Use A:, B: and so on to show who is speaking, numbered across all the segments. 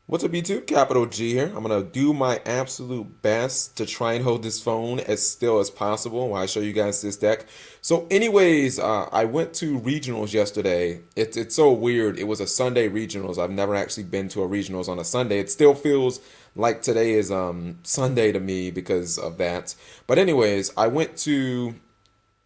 A: What's up, YouTube? Capital G here. I'm gonna do my absolute best to try and hold this phone as still as possible while I show you guys this deck. So, anyways, I went to regionals yesterday. It's so weird. It was a Sunday regionals. I've never actually been to a regionals on a Sunday. It still feels like today is Sunday to me because of that. But anyways, I went to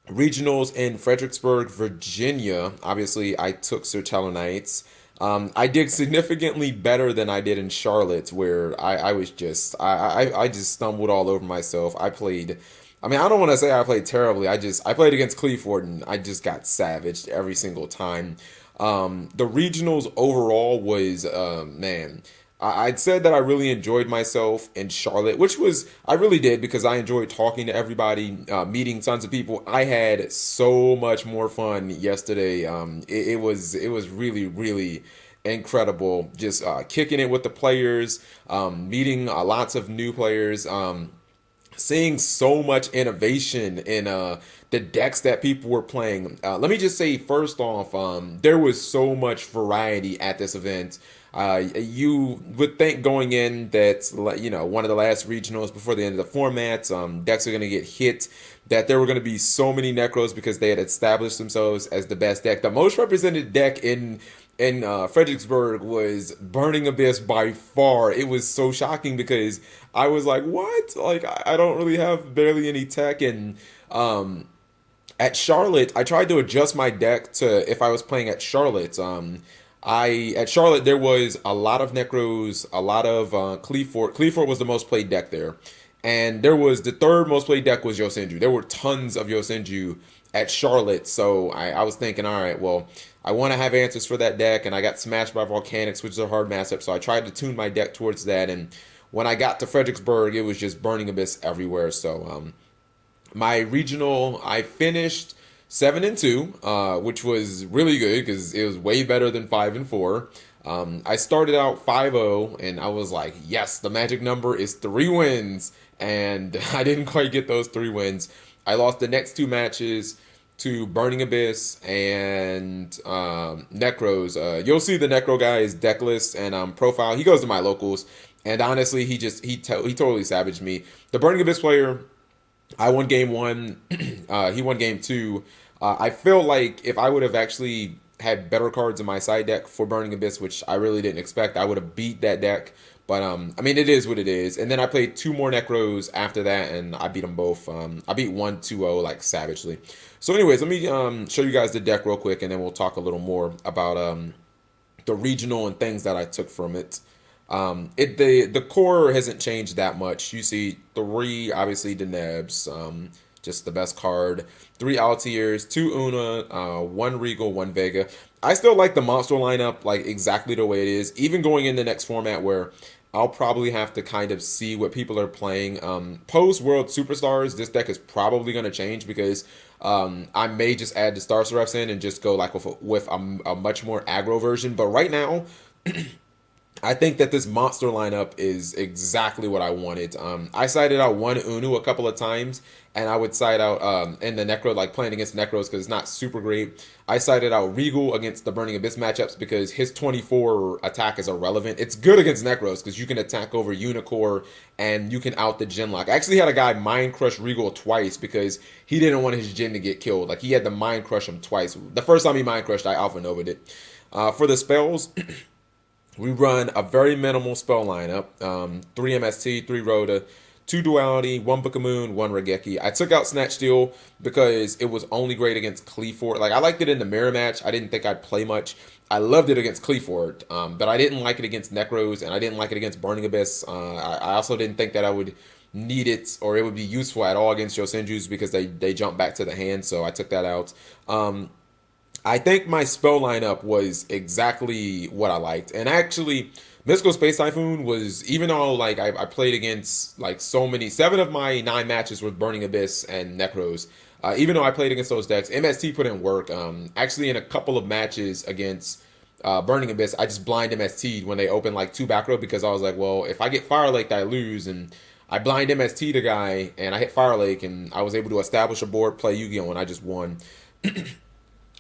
A: regionals in Fredericksburg, Virginia. Obviously, I took Sir Knights. I did significantly better than I did in Charlotte, where I was just I just stumbled all over myself. I played. I mean, I don't want to say I played terribly. I played against Cleveland and I just got savaged every single time. The regionals overall was man. I'd said that I really enjoyed myself in Charlotte, which was, I really did because I enjoyed talking to everybody, meeting tons of people. I had so much more fun yesterday. It was really, really incredible. Just kicking it with the players, meeting lots of new players. Seeing so much innovation in the decks that people were playing. Let me just say, first off, there was so much variety at this event. You would think going in that, one of the last regionals before the end of the format, decks are going to get hit, that there were going to be so many Nekroz because they had established themselves as the best deck. The most represented deck in Fredericksburg was Burning Abyss by far. It was so shocking because I was like, what? Like, I don't really have barely any tech. And at Charlotte, I tried to adjust my deck to if I was playing at Charlotte. At Charlotte there was a lot of Nekroz, a lot of Cleefort. Cleefort was the most played deck there, and there was the third most played deck was Yosenju. There were tons of Yosenju at Charlotte, so I was thinking, all right, well, I want to have answers for that deck, and I got smashed by Volcanics, which is a hard matchup, so I tried to tune my deck towards that, and when I got to Fredericksburg, it was just Burning Abyss everywhere. So my regional, I finished 7-2, which was really good because it was way better than 5-4. I started out 5-0, and I was like, yes, the magic number is 3 wins, and I didn't quite get those 3 wins. I lost the next 2 matches to Burning Abyss and Nekroz. You'll see the Nekro guy's deck list and profile. He goes to my locals, and honestly, he totally savaged me. The Burning Abyss player, I won game one. He won game two. I feel like if I would have actually had better cards in my side deck for Burning Abyss, which I really didn't expect, I would have beat that deck. But I mean, it is what it is. And then I played 2 more Nekros after that, and I beat them both. I beat 1-2-0 like savagely. So, anyways, let me show you guys the deck real quick, and then we'll talk a little more about the regional and things that I took from it. The core hasn't changed that much. You see 3 obviously Denebs, just the best card. 3 Altiers, 2 Una, 1 Regal, 1 Vega. I still like the monster lineup like exactly the way it is, even going in the next format where I'll probably have to kind of see what people are playing. Post World Superstars, this deck is probably going to change because I may just add the Star Seraphs in and just go like with a much more aggro version. But right now, I think that this monster lineup is exactly what I wanted. I sided out 1 Unu a couple of times, and I would side out in the Necro, like playing against Nekroz because it's not super great. I sided out Regal against the Burning Abyss matchups because his 24 attack is irrelevant. It's good against Nekroz because you can attack over Unicore and you can out the Genlock. I actually had a guy Mind Crush Regal twice because he didn't want his Jin to get killed. Like, he had to Mind Crush him twice. The first time he Mind Crushed, I Alpha Nova'd it. For the spells, we run a very minimal spell lineup. 3 MST, 3 Rhoda, 2 Duality, 1 Book of Moon, 1 Regeki. I took out Snatch Steel because it was only great against Cleefort. Like, I liked it in the mirror match. I didn't think I'd play much. I loved it against Cleefort, but I didn't like it against Nekroz, and I didn't like it against Burning Abyss. I also didn't think that I would need it or it would be useful at all against Yosenjus because they jump back to the hand, so I took that out. I think my spell lineup was exactly what I liked. And actually, Mystical Space Typhoon was, even though like I played against like so many, 7 of my 9 matches with Burning Abyss and Nekroz. Even though I played against those decks, MST put in work. Actually, in a couple of matches against Burning Abyss, I just blind MST'd when they opened like 2 back row because I was like, well, if I get Fire Lake, I lose. And I blind MST the guy, and I hit Fire Lake, and I was able to establish a board, play Yu-Gi-Oh, and I just won.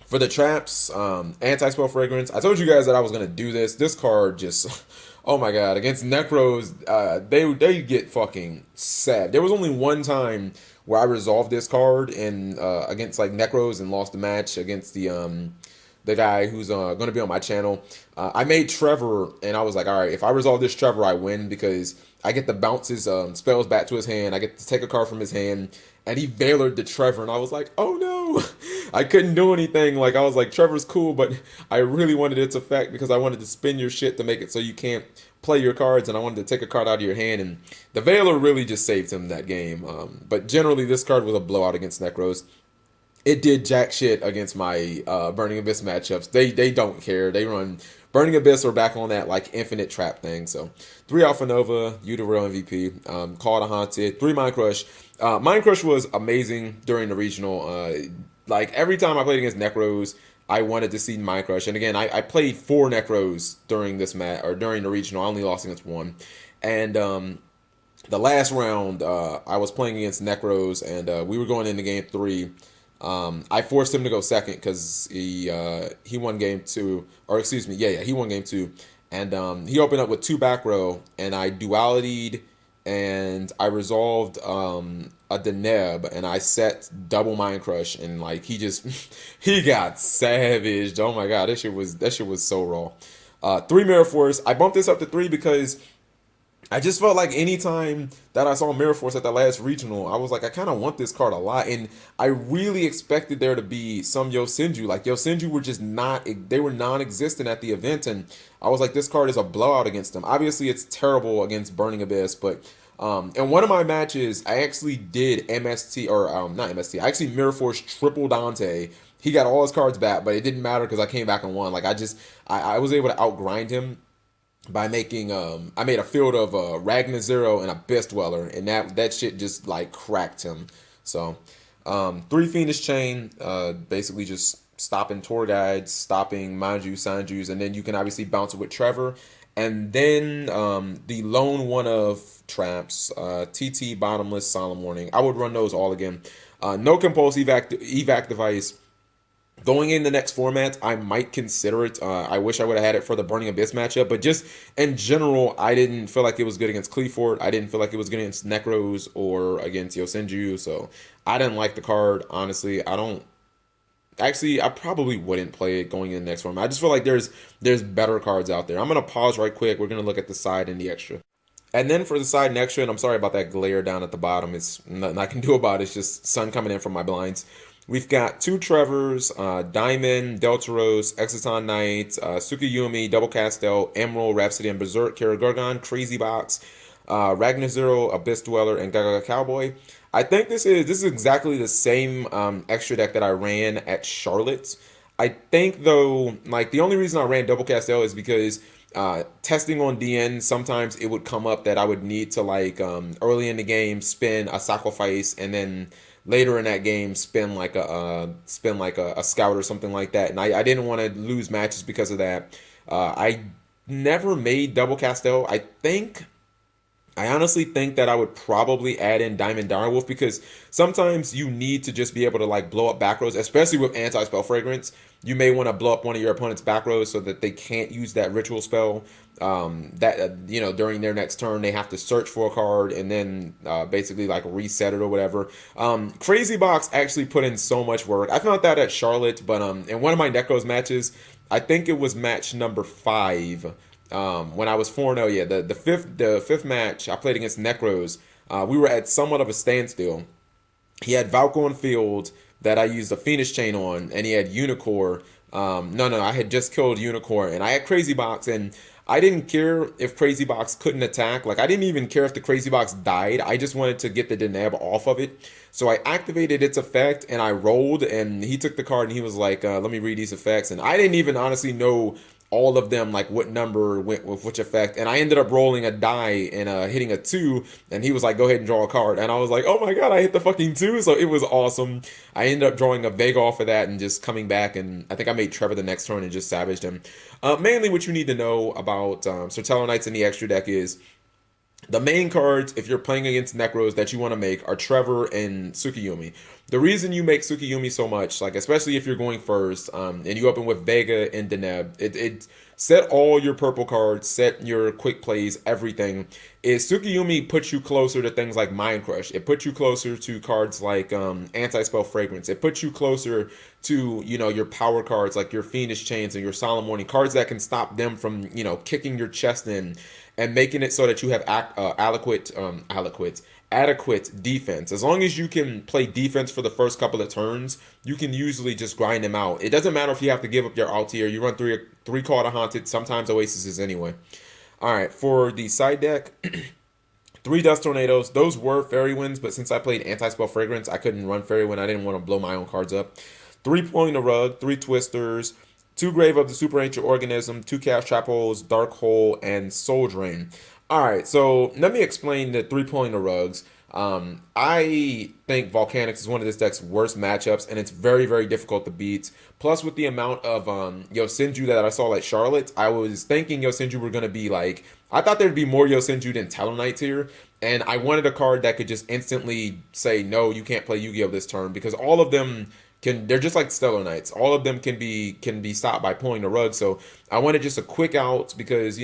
A: For the traps, anti-spell fragrance. I told you guys that I was gonna do this. This card just Oh my god, against Nekroz, they get fucking sad. There was only one time where I resolved this card in against like Nekroz and lost the match against the guy who's going to be on my channel. I made Trevor, and I was like, all right, if I resolve this Trevor, I win because I get to bounce his spells back to his hand. I get to take a card from his hand, and he Veilered the Trevor, and I was like, oh no, I couldn't do anything. Like I was like, Trevor's cool, but I really wanted its effect because I wanted to spin your shit to make it so you can't play your cards, and I wanted to take a card out of your hand, and the Veiler really just saved him that game. But generally, this card was a blowout against Nekroz. It did jack shit against my Burning Abyss matchups. They don't care. They run Burning Abyss or back on that like infinite trap thing. So 3 Alpha Nova, you the real MVP. Call the Haunted, 3 Mind Crush. Mind Crush was amazing during the regional. Like every time I played against Nekroz, I wanted to see Mind Crush. And again, I played 4 Nekroz during this match or during the regional. I only lost against 1. And the last round, I was playing against Nekroz, and we were going into game 3. I forced him to go second because he won game 2, or excuse me, yeah, he won game 2, and he opened up with 2 back row, and I duality'd, and I resolved a Deneb, and I set double Mind Crush, and like he just he got savaged. Oh my god, that shit was so raw. 3 Mirror Force. I bumped this up to 3 because I just felt like anytime that I saw Mirror Force at the last regional, I was like, I kind of want this card a lot. And I really expected there to be some Yosenju. Like, Yosenju were just not, they were non-existent at the event. And I was like, this card is a blowout against them. Obviously, it's terrible against Burning Abyss. But in one of my matches, I actually did MST, or not MST, I actually Mirror Force triple Dante. He got all his cards back, but it didn't matter because I came back and won. Like, I was able to outgrind him by making I made a field of Ragnar Zero and Abyss Dweller, and that shit just like cracked him. So 3 Fiendish Chain, basically just stopping tour guides, stopping Manju, Sanjus, and then you can obviously bounce it with Trevor. And then the lone one of traps, TT, Bottomless, Solemn Warning. I would run those all again. No Compulse evac device. Going in the next format, I might consider it. I wish I would have had it for the Burning Abyss matchup, but just in general, I didn't feel like it was good against Cleafort. I didn't feel like it was good against Nekroz or against Yosenju, so I didn't like the card, honestly. I don't... Actually, I probably wouldn't play it going in the next format. I just feel like there's better cards out there. I'm going to pause right quick. We're going to look at the side and the extra. And then for the side and extra, and I'm sorry about that glare down at the bottom. It's nothing I can do about it. It's just sun coming in from my blinds. We've got 2 Trevors, Diamond, Deltaros, Exciton Knight, Tsukiyumi, Double Castel, Emerald, Rhapsody and Berserk, Karagorgon, Crazy Box, Ragnar Zero, Abyss Dweller, and Gaga Cowboy. I think this is exactly the same extra deck that I ran at Charlotte. I think though, like the only reason I ran Double Castel is because testing on DN, sometimes it would come up that I would need to like early in the game spin a sacrifice and then later in that game spin like a scout or something like that, and I didn't want to lose matches because of that. I never made Double Castel. I honestly think that I would probably add in Diamond Direwolf because sometimes you need to just be able to like blow up back rows, especially with anti-spell fragrance. You may want to blow up one of your opponent's back rows so that they can't use that ritual spell. During their next turn they have to search for a card and then basically like reset it or whatever. Crazy Box actually put in so much work. I found that at Charlotte, but in one of my Nekroz matches, I think it was match number 5. When I was 4-0, yeah, the fifth match I played against Nekroz, we were at somewhat of a standstill. He had Valko on field that I used a Phoenix Chain on, and he had Unicorn. I had just killed Unicorn, and I had Crazy Box, and I didn't care if Crazy Box couldn't attack. Like, I didn't even care if the Crazy Box died. I just wanted to get the Deneb off of it. So I activated its effect, and I rolled, and he took the card, and he was like, let me read these effects. And I didn't even honestly know all of them, like what number went with which effect, and I ended up rolling a die and hitting a 2, and he was like, go ahead and draw a card, and I was like, oh my god, I hit the fucking 2, so it was awesome. I ended up drawing a Vega off of that and just coming back, and I think I made Trevor the next turn and just savaged him. Mainly what you need to know about Sertello Knights in the extra deck is the main cards, if you're playing against Nekroz, that you want to make are Trevor and Tsukiyumi. The reason you make Tsukiyumi so much, like especially if you're going first, and you open with Vega and Deneb, set all your purple cards, set your quick plays, everything, is Tsukiyumi puts you closer to things like Mind Crush. It puts you closer to cards like Anti-Spell Fragrance. It puts you closer to, your power cards like your Fiendish Chains and your Solemn Warning, cards that can stop them from, kicking your chest in and making it so that you have adequate defense. As long as you can play defense for the first couple of turns, you can usually just grind them out. It doesn't matter if you have to give up your Altair. You run three Call to Haunted, sometimes Oasis anyway. All right, for the side deck, three Dust Tornadoes. Those were Fairy Winds, but since I played Anti-Spell Fragrance, I couldn't run Fairy Wind. I didn't want to blow my own cards up. 3 Pulling the Rug, 3 Twisters, 2 Grave of the Super Ancient Organism, 2 Chaos Trap Holes, Dark Hole, and Soul Drain. Alright, so let me explain the 3 Pulling the Rugs. I think Volcanics is one of this deck's worst matchups, and it's very, very difficult to beat. Plus, with the amount of Yosenju that I saw at Charlotte, I was thinking Yosenju were going to be like... I thought there'd be more Yosenju than Tellarknights here, and I wanted a card that could just instantly say, no, you can't play Yu-Gi-Oh! This turn, because all of them... they're just like Stellar Knights. All of them can be stopped by pulling the rug. So I wanted just a quick out because,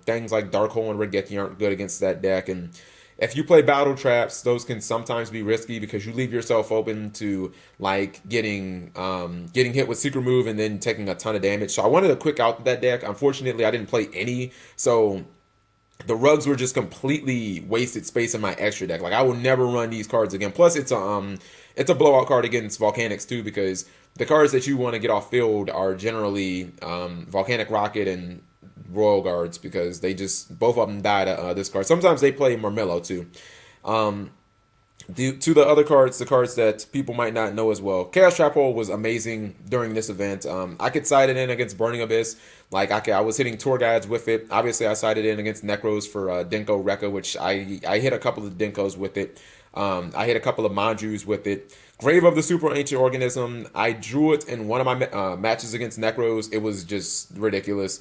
A: things like Dark Hole and Regeki aren't good against that deck. And if you play Battle Traps, those can sometimes be risky because you leave yourself open to like getting hit with Secret Move and then taking a ton of damage. So I wanted a quick out to that deck. Unfortunately, I didn't play any. So the rugs were just completely wasted space in my extra deck. Like I will never run these cards again. Plus it's a blowout card against Volcanics too, because the cards that you want to get off field are generally Volcanic Rocket and Royal Guards, because they just both of them die to this card. Sometimes they play Marmelo too. To the other cards, the cards that people might not know as well. Chaos Trap Hole was amazing during this event. I could side it in against Burning Abyss. Like I was hitting tour guides with it. Obviously, I sided in against Nekroz for Denko Rekka, which I hit a couple of Denkos with it. I hit a couple of Manjus with it. Grave of the Super Ancient Organism, I drew it in one of my matches against Nekroz. It was just ridiculous.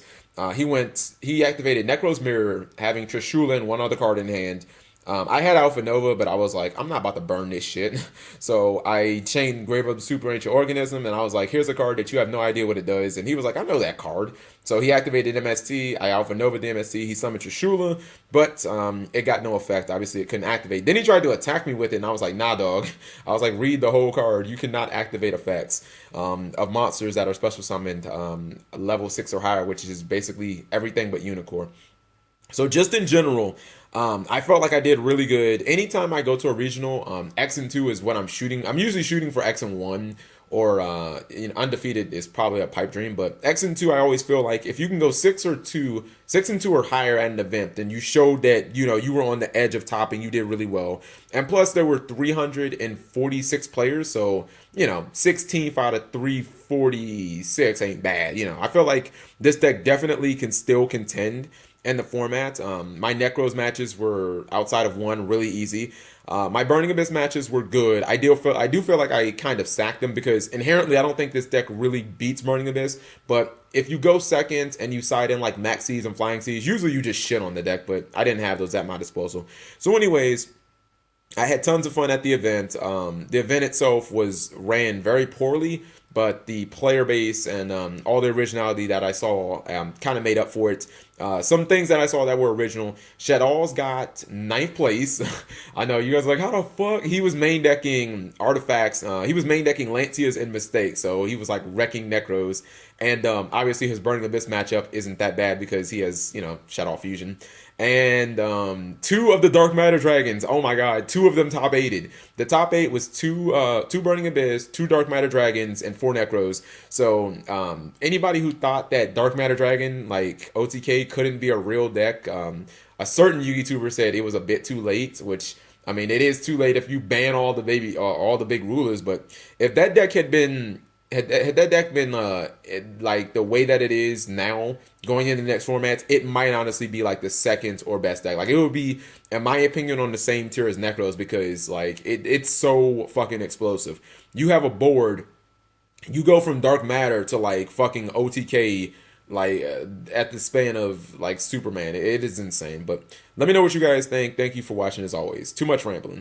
A: He activated Nekroz Mirror, having Trishula and one other card in hand. I had Alpha Nova, but I was like, I'm not about to burn this shit. So I chained Grave of the Super Ancient Organism, and I was like, here's a card that you have no idea what it does. And he was like, I know that card. So he activated MST. I Alpha Nova the MST. He summoned Trishula, but it got no effect. Obviously, it couldn't activate. Then he tried to attack me with it, and I was like, nah, dog. I was like, read the whole card. You cannot activate effects of monsters that are special summoned level 6 or higher, which is basically everything but Unicorn. So just in general, I felt like I did really good. Anytime I go to a regional, X and 2 is what I'm shooting. I'm usually shooting for X and 1, or undefeated is probably a pipe dream. But X and 2, I always feel like if you can go 6 and 2 or higher at an event, then you showed that you were on the edge of top and you did really well. And plus, there were 346 players, so 16th out of 346 ain't bad. I feel like this deck definitely can still contend in the format. My Nekroz matches were, outside of one, really easy. My Burning Abyss matches were good. I do feel like I kind of sacked them because inherently I don't think this deck really beats Burning Abyss. But if you go second and you side in like Max Seas and Flying Seas, usually you just shit on the deck. But I didn't have those at my disposal. So anyways, I had tons of fun at the event. The event itself ran very poorly, but the player base and all the originality that I saw kind of made up for it. Some things that I saw that were original. Shadal's got 9th place. I know you guys are like, how the fuck? He was main decking artifacts. He was main decking Lancias and Mistakes, so he was like wrecking Nekroz. And obviously his Burning Abyss matchup isn't that bad because he has, Shadow Fusion. And 2 of the Dark Matter Dragons, oh my god, 2 of them top 8'd. The top 8 was 2 Burning Abyss, 2 Dark Matter Dragons, and 4 Nekroz. So anybody who thought that Dark Matter Dragon, like OTK, couldn't be a real deck, a certain YouTuber said it was a bit too late, which, I mean, it is too late if you ban all the big rulers. But if that deck had that deck been like the way that it is now, going into the next formats, it might honestly be like the second or best deck. Like it would be, in my opinion, on the same tier as Nekroz, because like it's so fucking explosive. You have a board, you go from Dark Matter to like fucking OTK, like at the span of like Superman. It is insane. But let me know what you guys think. Thank you for watching as always. Too much rambling.